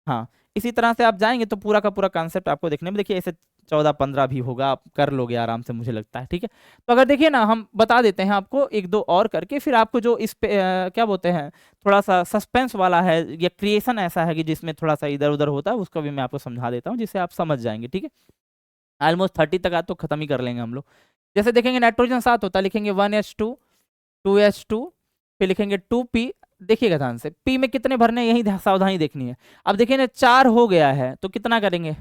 हाँ इसी तरह से आप जाएंगे तो पूरा का पूरा कॉन्सेप्ट आपको देखने में, देखिए ऐसे 14 15 भी होगा, आप कर लोगे आराम से मुझे लगता है। ठीक है, तो अगर देखिए ना हम बता देते हैं आपको एक दो और करके, फिर आपको जो इस पे क्या बोलते हैं थोड़ा सा सस्पेंस वाला है या क्रिएशन ऐसा है कि जिसमें थोड़ा सा इधर उधर होता है, उसको भी मैं आपको समझा देता हूँ जिससे आप समझ जाएंगे। ठीक है, ऑलमोस्ट 30 तक आज तो खत्म ही कर लेंगे हम लोग। जैसे देखेंगे नाइट्रोजन 7 होता है, लिखेंगे 1s2 2s2, फिर लिखेंगे 2p। देखिएगा ध्यान से, p में कितने भरने यही सावधानी देखनी है। अब देखिए ना 4 हो गया है तो कितना करेंगे,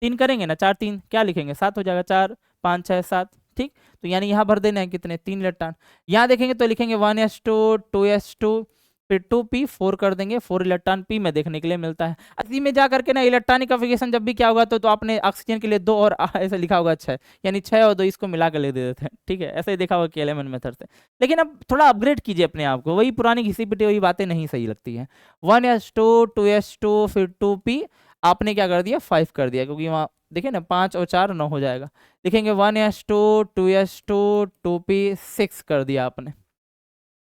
3 करेंगे ना, 4 3 क्या लिखेंगे 7 हो जाएगा, 4 5 6 7। ठीक, तो यानी यहाँ भर देना है कितने 3 इलेक्ट्रॉन। यहाँ देखेंगे तो लिखेंगे 1s2 2s2, फिर 2p 4 कर देंगे, 4 इलेक्ट्रॉन p में देखने के लिए मिलता है। इसी में जा करके ना इलेक्ट्रॉनिक कॉन्फ़िगरेशन जब भी क्या होगा तो आपने ऑक्सीजन के लिए 2 और ऐसे लिखा होगा 6, यानी 6 और 2 इसको मिला कर ले देते हैं। ठीक है, ऐसे ही देखा होगा केलेमन मेथड से। लेकिन अब थोड़ा अपग्रेड कीजिए अपने आप को, वही पुरानी घिसी पिटी वही बातें नहीं सही लगती हैं। 1s2 2s2 फिर 2p, आपने क्या कर दिया 5 कर दिया, क्योंकि वहाँ देखिए ना 5 और 4 9 हो जाएगा। लिखेंगे 1s2 2s2 2p 6 कर दिया आपने,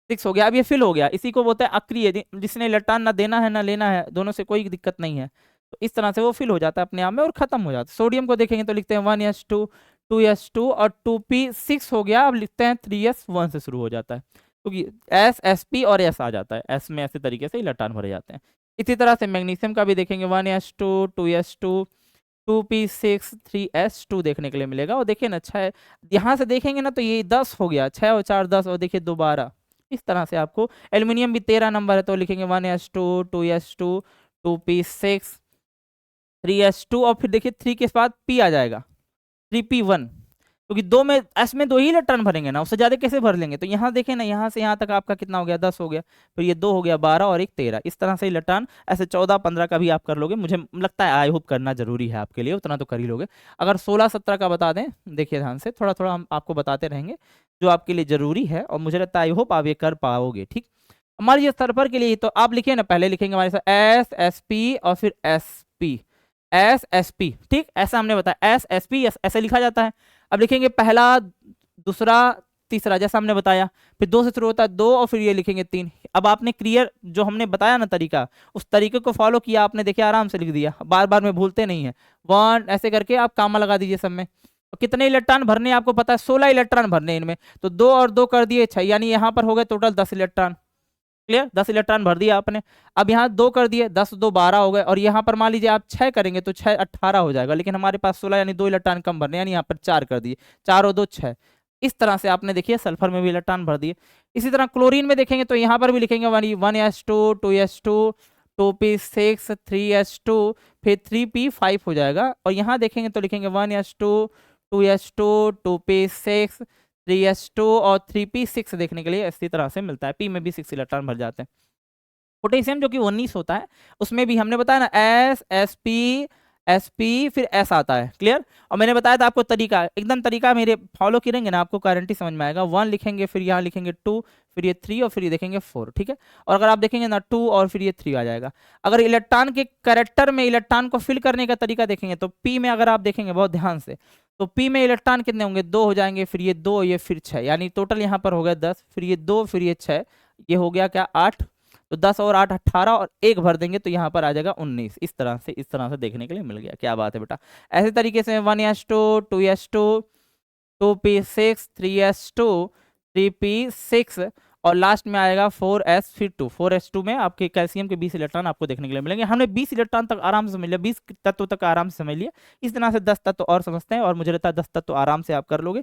6 हो गया। अब ये फिल हो गया, इसी को बोलते हैं अक्रिय, जिसने इलेक्ट्रॉन ना देना है ना लेना है, दोनों से कोई दिक्कत नहीं है, तो इस तरह से वो फिल हो जाता है अपने आप में और खत्म हो जाता है। सोडियम को देखेंगे तो लिखते हैं 1s2 2s2 और 2p 6 हो गया। अब लिखते हैं 3s 1 से शुरू हो जाता है, क्योंकि s sp और s आ जाता है, s में ऐसे तरीके से इलेक्ट्रॉन भरे जाते हैं। इसी तरह से मैग्नीशियम का भी देखेंगे 1s2 2s2 2p6 3s2 देखने के लिए मिलेगा। और देखिए ना 6 यहाँ से देखेंगे ना तो ये 10 हो गया, 6 और 4 10, और देखिए 2 12। इस तरह से आपको एल्यूमिनियम भी 13 नंबर है तो लिखेंगे 1s2 2s2 2p6 3s2 और फिर देखिए 3 के बाद p आ जाएगा 3p1, क्योंकि दो में s में दो ही इलेक्ट्रॉन भरेंगे ना, उससे ज्यादा कैसे भर लेंगे। तो यहाँ देखें ना, यहाँ से यहाँ तक आपका कितना हो गया 10 हो गया, फिर ये 2 हो गया 12 और एक 13, इस तरह से इलेक्ट्रॉन ऐसे 14-15 का भी आप कर लोगे। मुझे लगता है आई होप करना जरूरी है आपके लिए, उतना तो कर ही लोगे। अगर 16-17 का बता दें, देखिए ध्यान से, थोड़ा थोड़ा हम आपको बताते रहेंगे जो आपके लिए जरूरी है, और मुझे लगता है आई होप आप ये कर पाओगे। ठीक, हमारे ये सर्वर के लिए तो आप लिखिए ना, पहले लिखेंगे हमारे साथ एस एस पी और फिर S P, S S P, ठीक, ऐसा हमने बताया एस एस पी ऐसे लिखा जाता है। अब लिखेंगे पहला, दूसरा, तीसरा, जैसा हमने बताया, फिर 2 से शुरू होता है 2 और फिर ये लिखेंगे 3। अब आपने क्लियर जो हमने बताया ना तरीका, उस तरीके को फॉलो किया आपने, देखिए आराम से लिख दिया, बार बार में भूलते नहीं है। 1 ऐसे करके आप कामा लगा दीजिए सब में। तो कितने इलेक्ट्रॉन भरने आपको पता है, 16 इलेक्ट्रॉन भरने इनमें, तो 2 और 2 कर दिए 6, यानी यहाँ पर हो गए टोटल 10 इलेक्ट्रॉन। क्लियर, 10 इलेक्ट्रॉन भर दिया आपने। अब यहाँ 2 कर दिए, 10 2 12 हो गए, और यहाँ पर मान लीजिए आप 6 करेंगे तो 6 18 हो जाएगा, लेकिन हमारे पास 16 यानी 2 इलेक्ट्रॉन कम भरने, यानी यहाँ पर 4 कर दिए, 4 और 2 6। इस तरह से आपने देखिए सल्फर में भी इलेक्ट्रॉन भर दिए। इसी तरह क्लोरीन में देखेंगे तो यहाँ पर भी लिखेंगे 1s2 2s2 2p6 3s2 फिर 3p5 हो जाएगा, और यहाँ देखेंगे तो लिखेंगे 1s2 2s2 2p6 3s2 और 3p6 देखने के लिए इसी तरह से मिलता है। p में भी 6 इलेक्ट्रॉन भर जाते हैं। पोटेशियम जो कि 19 होता है, उसमें भी हमने बताया ना S S P S P फिर एस आता है। क्लियर, और मैंने बताया था आपको तरीका, एकदम तरीका मेरे फॉलो करेंगे ना, आपको गारंटी समझ में आएगा। 1 लिखेंगे, फिर यहाँ लिखेंगे 2, फिर ये 3 और फिर ये देखेंगे 4। ठीक है, और अगर आप देखेंगे ना 2 और फिर ये 3 आ जाएगा। अगर इलेक्ट्रॉन के कैरेक्टर में इलेक्ट्रॉन को फिल करने का तरीका देखेंगे तो पी में अगर आप देखेंगे बहुत ध्यान से, तो पी में इलेक्ट्रॉन कितने होंगे, 2 हो जाएंगे, फिर ये 2 ये फिर 6, यानी टोटल यहाँ पर हो गया 10, फिर ये 2 फिर ये 6, ये हो गया क्या 8, तो 10 और 8 18 और 1 भर देंगे तो यहाँ पर आ जाएगा 19। इस तरह से देखने के लिए मिल गया। क्या बात है बेटा। ऐसे तरीके से 1s2 2s2 2p6 3s2 3p6 और लास्ट में आएगा 4s फिर 2। 4s2 में आपके कैल्शियम के 20 इलेक्ट्रॉन आपको देखने के लिए मिलेंगे। हमने 20 इलेक्ट्रॉन तक आराम से समझ लिया, 20 तत्व तक आराम से समझ लिया। इस तरह से 10 तत्व और समझते हैं, और मुझे लगता है 10 तत्व आराम से आप कर लोगे।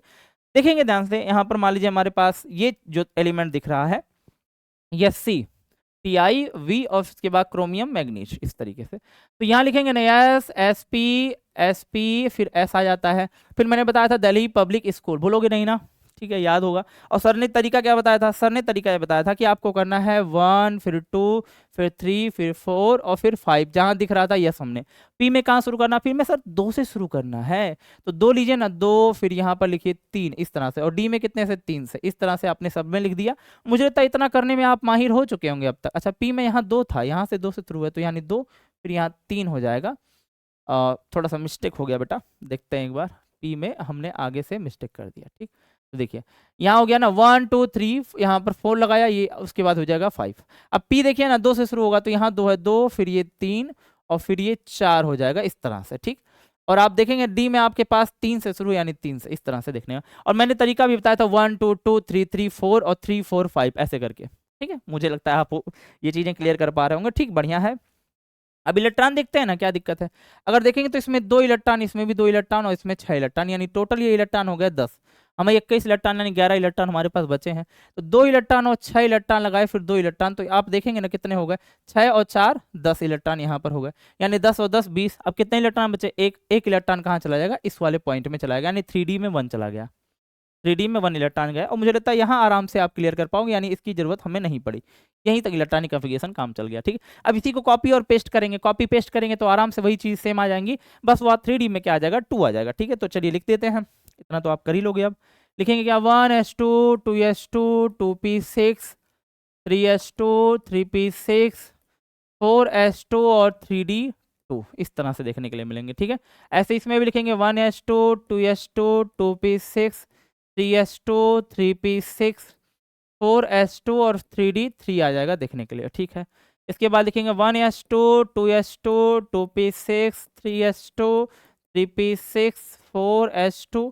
देखेंगे ध्यान से, यहाँ पर मान लीजिए हमारे पास ये जो एलिमेंट दिख रहा है ये सी Ti V और उसके बाद क्रोमियम मैग्नीज, इस तरीके से। तो यहाँ लिखेंगे ना एस एस पी फिर एस आ जाता है। फिर मैंने बताया था दिल्ली पब्लिक स्कूल, भूलोगे नहीं ना, ठीक है, याद होगा। और सर ने तरीका क्या बताया था, सर ने तरीका ये बताया था कि आपको करना है 1 फिर 2 फिर 3 फिर 4 और फिर 5, जहां दिख रहा था यस हमने। पी में कहाँ शुरू करना, फिर में सर 2 से शुरू करना है, तो 2 लीजिए ना, 2 फिर यहाँ पर लिखिए 3, इस तरह से। और डी में कितने से, 3 से। इस तरह से आपने सब में लिख दिया। मुझे लगता है इतना करने में आप माहिर हो चुके होंगे अब तक। अच्छा, पी में यहाँ 2 था, यहाँ से 2 से शुरू है, तो यानी 2 फिर यहाँ 3 हो जाएगा। थोड़ा सा मिस्टेक हो गया बेटा, देखते हैं एक बार। पी में हमने आगे से मिस्टेक कर दिया। ठीक, तो देखिए यहाँ हो गया ना 1 2 3, यहाँ पर 4 लगाया, ये उसके बाद हो जाएगा 5। अब पी देखिए ना 2 से शुरू होगा, तो यहाँ 2 है, 2 फिर ये 3 और फिर ये 4 हो जाएगा, इस तरह से। ठीक, और आप देखेंगे डी में आपके पास 3 से शुरू, यानी 3 से, इस तरह से देखने का। और मैंने तरीका भी बताया था 1 2 2 3 3 4 और 3 4 5 ऐसे करके। ठीक है, मुझे लगता है आप ये चीजें क्लियर कर पा रहे होंगे। ठीक, बढ़िया है। अब इलेक्ट्रॉन देखते हैं ना क्या दिक्कत है। अगर देखेंगे तो इसमें 2 इलेक्ट्रॉन, इसमें भी 2 इलेक्ट्रॉन और इसमें 6 इलेक्ट्रॉन, यानी टोटल ये इलेक्ट्रॉन हो गया 10। हमें 21 इलेक्ट्रॉन यानी 11 इलेक्ट्रॉन हमारे पास बचे हैं। तो 2 इलेक्ट्रॉन और 6 इलेक्ट्रॉन लगाए, फिर 2 इलेक्ट्रॉन, तो आप देखेंगे ना कितने हो गए, 6 और 4 10 इलेक्ट्रॉन यहाँ पर हो गए, यानी 10 और 10 20। अब कितने इलेक्ट्रॉन बचे, एक इलेक्ट्रॉन कहाँ चला जाएगा, इस वाले पॉइंट में चला गया, यानी 3D में 1 चला गया, 3D में 1 इलेक्ट्रॉन गया। और मुझे लगता है यहाँ आराम से आप क्लियर कर पाओगे, यानी इसकी जरूरत हमें नहीं पड़ी, यहीं तक इलेक्ट्रॉनिक कॉन्फ़िगरेशन काम चल गया। ठीक, अब इसी को कॉपी और पेस्ट करेंगे, कॉपी पेस्ट करेंगे तो आराम से वही चीज़ सेम आ जाएंगी, बस वो 3D में क्या आ जाएगा, 2 आ जाएगा। ठीक है, तो चलिए लिख देते हैं, इतना तो आप कर ही लोगे। अब लिखेंगे क्या, 1s2 2s2 2p6 3s2 3p6 4s2 और 3d2, इस तरह से देखने के लिए मिलेंगे। ठीक है, ऐसे इसमें भी लिखेंगे 1s2 2s2 2p6 3s2 3p6 4s2 और 3d3 आ जाएगा देखने के लिए। ठीक है, इसके बाद लिखेंगे 1s2 2s2 2p6 3s2 3p6 4s2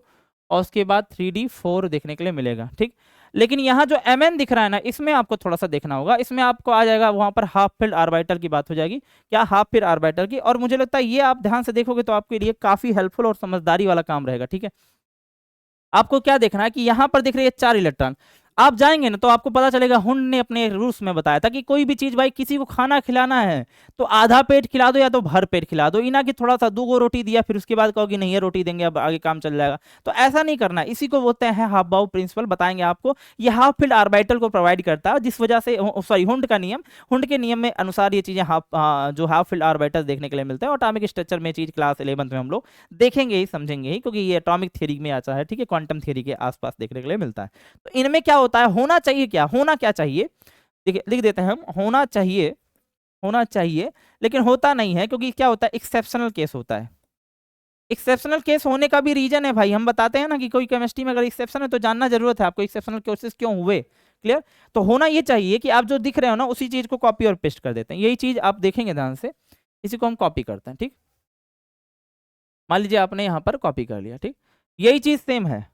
और उसके बाद 3d4 देखने के लिए मिलेगा। ठीक, लेकिन यहाँ जो Mn दिख रहा है ना, इसमें आपको थोड़ा सा देखना होगा। इसमें आपको आ जाएगा वहां पर हाफ फील्ड ऑर्बिटल की बात हो जाएगी, क्या हाफ फील्ड ऑर्बिटल की। और मुझे लगता है ये आप ध्यान से देखोगे तो आपके लिए काफी हेल्पफुल और समझदारी वाला काम रहेगा। ठीक है, आपको क्या देखना है कि यहाँ पर दिख रही है 4 इलेक्ट्रॉन। आप जाएंगे ना तो आपको पता चलेगा, हुंड ने अपने रूल्स में बताया था कि कोई भी चीज भाई किसी को खाना खिलाना है तो आधा पेट खिला दो या तो भर पेट खिला दो, इना कि थोड़ा सा 2 रोटी दिया फिर उसके बाद कहो कि नहीं है रोटी देंगे अब आगे काम चल जाएगा। तो ऐसा नहीं करना, इसी को बोलते हैं हाफ बाउ प्रिंसिपल, बताएंगे आपको। ये हाफ फील्ड आर्बिटल को प्रोवाइड करता है, जिस वजह से सॉरी हुंड का नियम, हुंड के नियम में अनुसार ये चीजें जो हाफ फील्ड आर्बिटल देखने के लिए मिलता है। एटॉमिक स्ट्रक्चर में चीज क्लास 11th में हम लोग देखेंगे ही समझेंगे ही, क्योंकि ये एटॉमिक थ्योरी में आता है, ठीक है, क्वांटम थ्योरी के आसपास देखने के लिए मिलता है। तो इनमें क्या होता है, होना चाहिए क्या, होना क्या चाहिए, देखिए लिख देते हैं हम, होना चाहिए, होना चाहिए, लेकिन होता नहीं है, क्योंकि क्या होता है, एक्सेप्शनल केस होता है। एक्सेप्शनल केस होने का भी रीजन है भाई, हम बताते हैं ना कि कोई केमिस्ट्री में अगर एक्सेप्शन है तो जानना जरूरत है आपको एक्सेप्शनल केसेस क्यों हुए। क्लियर। तो होना ये चाहिए कि आप जो दिख रहे हो ना उसी चीज को कॉपी और पेस्ट कर देते हैं, यही चीज आप देखेंगे ध्यान से, इसी को हम कॉपी करते हैं, ठीक। मान लीजिए आपने यहाँ पर कॉपी कर लिया, ठीक, यही चीज सेम है,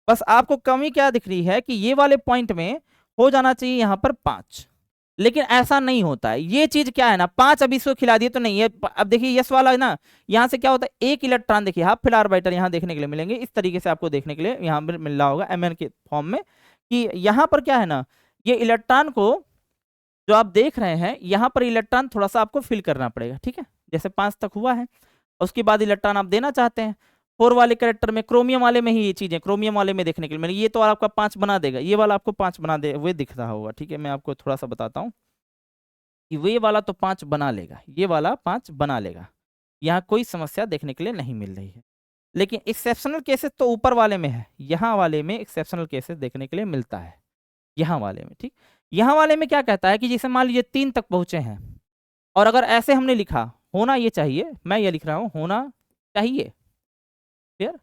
बस आपको कमी क्या दिख रही है कि ये वाले पॉइंट में हो जाना चाहिए यहाँ पर 5, लेकिन ऐसा नहीं होता है। ये चीज क्या है ना, 5 अब इसको खिला दिए तो नहीं है। अब देखिए यस वाला है ना, यहाँ से क्या होता है, एक इलेक्ट्रॉन देखिए हाफ फील्ड आर्बिटल यहाँ देखने के लिए मिलेंगे, इस तरीके से आपको देखने के लिए यहाँ पर मिल रहा होगा एमएन के फॉर्म में, कि यहाँ पर क्या है ना, ये इलेक्ट्रॉन को जो आप देख रहे हैं यहाँ पर इलेक्ट्रॉन थोड़ा सा आपको फिल करना पड़ेगा, ठीक है, जैसे 5 तक हुआ है, उसके बाद इलेक्ट्रॉन आप देना चाहते हैं 4 वाले कैरेक्टर में, क्रोमियम वाले में ही ये चीजें, क्रोमियम वाले में देखने के लिए मिलेगी, ये तो आपका 5 बना देगा, ये वाला आपको 5 बना दे हुए दिख रहा होगा, ठीक है। मैं आपको थोड़ा सा बताता हूँ कि ये वाला तो 5 बना लेगा, ये वाला 5 बना लेगा, यहाँ कोई समस्या देखने के लिए नहीं मिल रही है। लेकिन एक्सेप्शनल केसेस तो ऊपर वाले में है, यहाँ वाले में एक्सेप्शनल केसेस देखने के लिए मिलता है, यहाँ वाले में, ठीक। यहाँ वाले में क्या कहता है कि जैसे मान लीजिए 3 तक पहुंचे हैं, और अगर ऐसे हमने लिखा होना ये चाहिए, मैं ये लिख रहा हूँ होना चाहिए, क्लियर,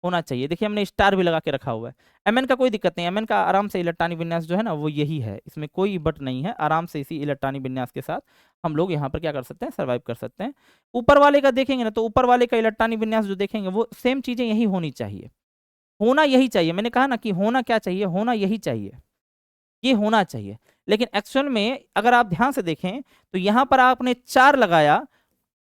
होना चाहिए, देखिए हमने स्टार भी लगा के रखा हुआ है। एमएन का कोई दिक्कत नहीं, एमएन का आराम से इलेक्ट्रॉनिक विन्यास जो है ना वो यही है, इसमें कोई बट नहीं है, आराम से इसी इलेक्ट्रॉनिक विन्यास के साथ हम लोग यहाँ पर क्या कर सकते हैं, सर्वाइव कर सकते हैं। ऊपर वाले का देखेंगे ना तो ऊपर वाले का इलेक्ट्रॉनिक विन्यास जो देखेंगे वो सेम चीजें यही होनी चाहिए, होना यही चाहिए, मैंने कहा ना कि होना क्या चाहिए, होना यही चाहिए, ये होना चाहिए। लेकिन एक्चुअल में अगर आप ध्यान से देखें तो यहाँ पर आपने 4 लगाया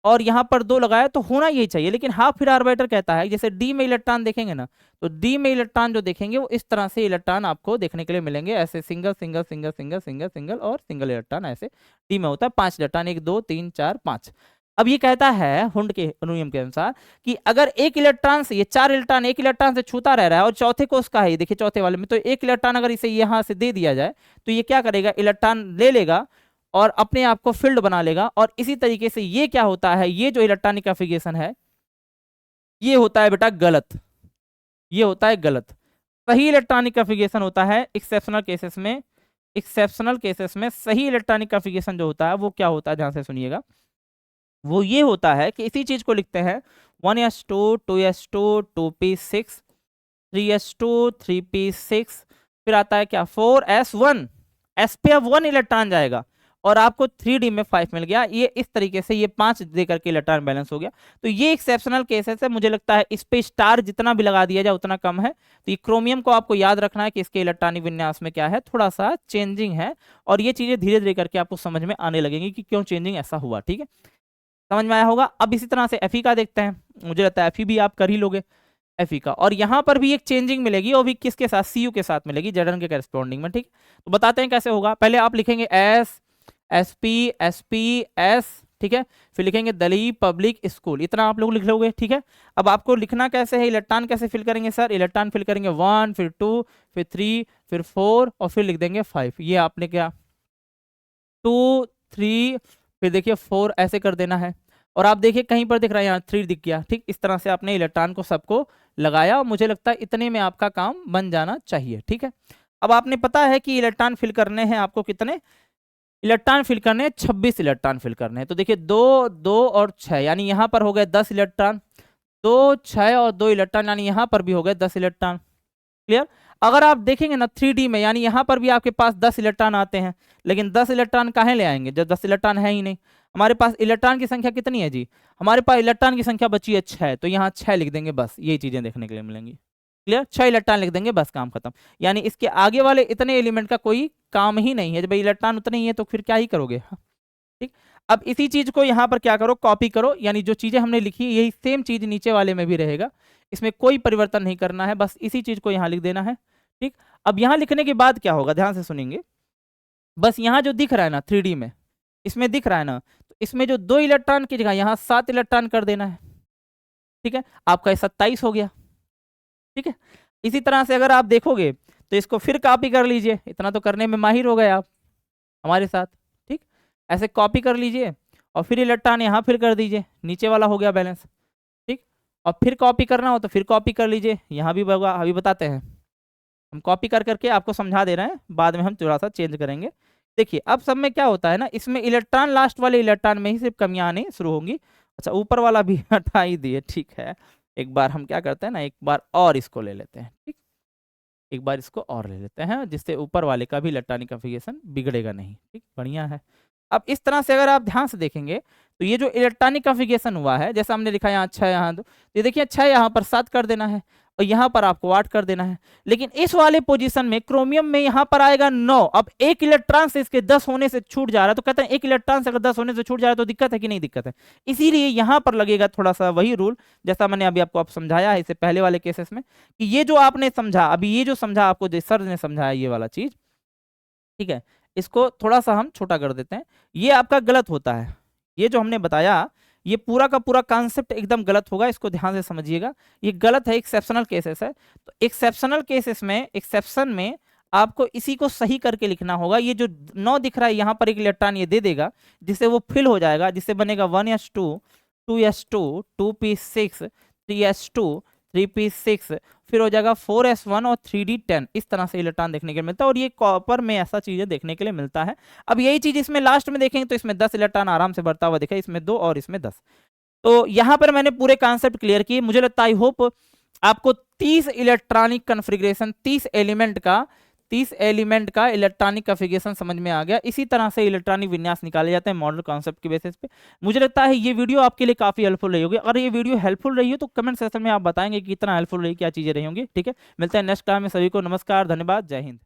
और यहाँ पर 2 लगाया तो होना यही चाहिए, लेकिन हाफ फील्ड आर्बिटर कहता है, जैसे डी में इलेक्ट्रॉन देखेंगे ना तो डी में इलेक्ट्रॉन जो देखेंगे वो इस तरह से इलेक्ट्रॉन आपको देखने के लिए मिलेंगे, ऐसे single single single single single single और सिंगल इलेक्ट्रॉन, ऐसे डी में होता है 5 इलेक्ट्रॉन, 1 2 3 4 5। अब ये कहता है हुंड के नियम के अनुसार कि अगर एक इलेक्ट्रॉन से, ये 4 इलेक्ट्रॉन एक इलेक्ट्रॉन से छूता रह रहा है और चौथे को उसका है, देखिए चौथे वाले में, तो एक इलेक्ट्रॉन अगर इसे यहाँ से दे दिया जाए तो ये क्या करेगा, इलेक्ट्रॉन ले लेगा और अपने आप को फील्ड बना लेगा। और इसी तरीके से ये क्या होता है, ये जो इलेक्ट्रॉनिक कॉन्फ़िगरेशन है ये होता है बेटा गलत, ये होता है गलत। सही इलेक्ट्रॉनिक कॉन्फ़िगरेशन होता है एक्सेप्शनल केसेस में, एक्सेप्शनल केसेस में सही इलेक्ट्रॉनिक कॉन्फ़िगरेशन जो होता है वो क्या होता है, ध्यान से सुनिएगा, वो ये होता है कि इसी चीज को लिखते हैं 1s2 2s2 2p6 3s2 3p6, फिर आता है क्या 4s1, s पे अब 1 इलेक्ट्रॉन जाएगा और आपको 3d में 5 मिल गया, ये इस तरीके से ये 5 दे करके इलेक्ट्रॉन बैलेंस हो गया। तो ये एक्सेप्शनल केसेस है, मुझे लगता है इस पे स्टार जितना भी लगा दिया जाए उतना कम है। तो ये क्रोमियम को आपको याद रखना है कि इसके इलेक्ट्रॉनिक विन्यास में क्या है, थोड़ा सा चेंजिंग है, और ये चीजें धीरे धीरे करके आपको समझ में आने लगेंगी कि क्यों चेंजिंग ऐसा हुआ, ठीक है, समझ में आया होगा। अब इसी तरह से एफई का देखते हैं, मुझे लगता है एफई भी आप कर ही लोगे एफई का, और यहाँ पर भी एक चेंजिंग मिलेगी, और भी किसके साथ, सीयू के साथ मिलेगी, जेडन के करस्पॉन्डिंग में, ठीक। तो बताते हैं कैसे होगा, पहले आप लिखेंगे S S P S P S, ठीक है, फिर लिखेंगे दिल्ली पब्लिक स्कूल, इतना आप लोग लिख लोगे, ठीक है। अब आपको लिखना कैसे है, इलेक्ट्रॉन कैसे फिल करेंगे सर, इलेक्ट्रॉन फिल करेंगे 1 फिर 2 फिर 3 फिर 4 और फिर लिख देंगे 5, ये आपने क्या 2 3 फिर देखिए 4 ऐसे कर देना है, और आप देखिए कहीं पर दिख रहा है यहाँ 3 दिख गया, ठीक। इस तरह से आपने इलेक्ट्रॉन को सबको लगाया, और मुझे लगता है इतने में आपका काम बन जाना चाहिए, ठीक है। अब आपने पता है कि इलेक्ट्रॉन फिल करने हैं आपको, कितने इलेक्ट्रॉन फिल करने हैं, 26 इलेक्ट्रॉन फिल करने हैं। तो देखिए 2 2 और 6 यानी यहाँ पर हो गए 10 इलेक्ट्रॉन, 2 6 और 2 इलेक्ट्रॉन यानी यहाँ पर भी हो गए 10 इलेक्ट्रॉन, क्लियर। अगर आप देखेंगे ना 3D में, यानी यहाँ पर भी आपके पास 10 इलेक्ट्रॉन आते हैं, लेकिन 10 इलेक्ट्रॉन कहाँ ले आएंगे जब 10 इलेक्ट्रॉन है ही नहीं। हमारे पास इलेक्ट्रॉन की संख्या कितनी है जी, हमारे पास इलेक्ट्रॉन की संख्या बची है 6, तो यहाँ 6 लिख देंगे, बस यही चीजें देखने के लिए मिलेंगी, क्लियर। 6 इलेक्ट्रॉन लिख देंगे, बस काम खत्म, यानी इसके आगे वाले इतने एलिमेंट का कोई काम ही नहीं है, जब इलेक्ट्रॉन उतने ही है तो फिर क्या ही करोगे, ठीक। अब इसी चीज को यहाँ पर क्या करो, कॉपी करो, यानी जो चीजें हमने लिखी यही सेम चीज नीचे वाले में भी रहेगा, इसमें कोई परिवर्तन नहीं करना है, बस इसी चीज को यहाँ लिख देना है, ठीक। अब यहाँ लिखने के बाद क्या होगा, ध्यान से सुनेंगे। बस यहाँ जो दिख रहा है ना 3D में, इसमें दिख रहा है ना, तो इसमें जो 2 इलेक्ट्रॉन की जगह यहाँ 7 इलेक्ट्रॉन कर देना है। ठीक है, आपका 27 हो गया। ठीक है, इसी तरह से अगर आप देखोगे तो इसको फिर कॉपी कर लीजिए, इतना तो करने में माहिर हो गए आप हमारे साथ। ठीक, ऐसे कॉपी कर लीजिए और फिर इलेक्ट्रॉन यहाँ फिल कर दीजिए, नीचे वाला हो गया बैलेंस। ठीक, और फिर कॉपी करना हो तो फिर कॉपी कर लीजिए, यहाँ भी होगा, अभी बताते हैं हम। कॉपी कर करके आपको समझा दे रहे हैं, बाद में हम थोड़ा सा चेंज करेंगे। देखिए अब सब में क्या होता है ना, इसमें इलेक्ट्रॉन लास्ट वाले इलेक्ट्रॉन में ही सिर्फ कमियां आनी शुरू होंगी। अच्छा, ऊपर वाला भी हटा ही दिए, ठीक है। एक बार हम क्या करते हैं ना, एक बार और इसको ले लेते हैं। ठीक, एक बार इसको और ले लेते हैं, जिससे ऊपर वाले का भी इलेक्ट्रॉनिक कॉन्फ़िगरेशन बिगड़ेगा नहीं। ठीक, बढ़िया है। अब इस तरह से अगर आप ध्यान से देखेंगे तो ये जो इलेक्ट्रॉनिक कॉन्फ़िगरेशन हुआ है, जैसा हमने लिखा यहाँ 6 यहाँ 2, ये देखिए 6 यहाँ पर 7 कर देना है और यहाँ पर आपको 8 कर देना है। लेकिन इस वाले पोजीशन में क्रोमियम में यहाँ पर आएगा 9। अब एक इलेक्ट्रॉन से इसके 10 होने से छूट जा रहा है, तो कहते हैं एक इलेक्ट्रॉन से अगर 10 होने से छूट जा रहा है तो दिक्कत है कि नहीं दिक्कत है। इसीलिए यहाँ पर लगेगा थोड़ा सा वही रूल जैसा मैंने अभी आपको समझाया है इससे पहले वाले केसेस में, कि ये जो आपने समझा अभी, ये जो समझा आपको, जो सर ने समझाया ये वाला चीज, ठीक है, इसको थोड़ा सा हम छोटा कर देते हैं। ये आपका गलत होता है, ये जो हमने बताया ये पूरा का पूरा कॉन्सेप्ट एकदम गलत होगा, इसको ध्यान से समझिएगा। ये गलत है, एक्सेप्शनल केसेस है। तो एक्सेप्शनल केसेस में, एक्सेप्शन में आपको इसी को सही करके लिखना होगा। ये जो 9 दिख रहा है यहाँ पर एक इलेक्ट्रॉन ये दे देगा, जिससे वो फिल हो जाएगा, जिससे बनेगा 1s2 2s2 2p6 3s2 3p6, फिर हो जाएगा 4s1 और 3d10। इस तरह से इलेक्ट्रॉन देखने के लिए मिलता है और ये कॉपर में ऐसा चीजें देखने के लिए मिलता है। अब यही चीज इसमें लास्ट में देखेंगे तो इसमें 10 इलेक्ट्रॉन आराम से बढ़ता हुआ दिखा, इसमें 2 और इसमें 10। तो यहाँ पर मैंने पूरे कॉन्सेप्ट क्लियर किए। मुझे लगता है आई होप आपको 30 इलेक्ट्रॉनिक कॉन्फ़िगरेशन, 30 एलिमेंट का इलेक्ट्रॉनिक कॉन्फ़िगरेशन समझ में आ गया। इसी तरह से इलेक्ट्रॉनिक विन्यास निकाले जाते हैं मॉडल कॉन्सेप्ट के बेसिस पे। मुझे लगता है ये वीडियो आपके लिए काफी हेल्पफुल रही होगी। अगर ये वीडियो हेल्पफुल रही हो तो कमेंट सेक्शन में आप बताएंगे कि कितना हेल्पफुल रही, क्या चीजें रही होंगी। ठीक है, मिलते हैं नेक्स्ट टाइम में। सभी को नमस्कार, धन्यवाद, जय हिंद।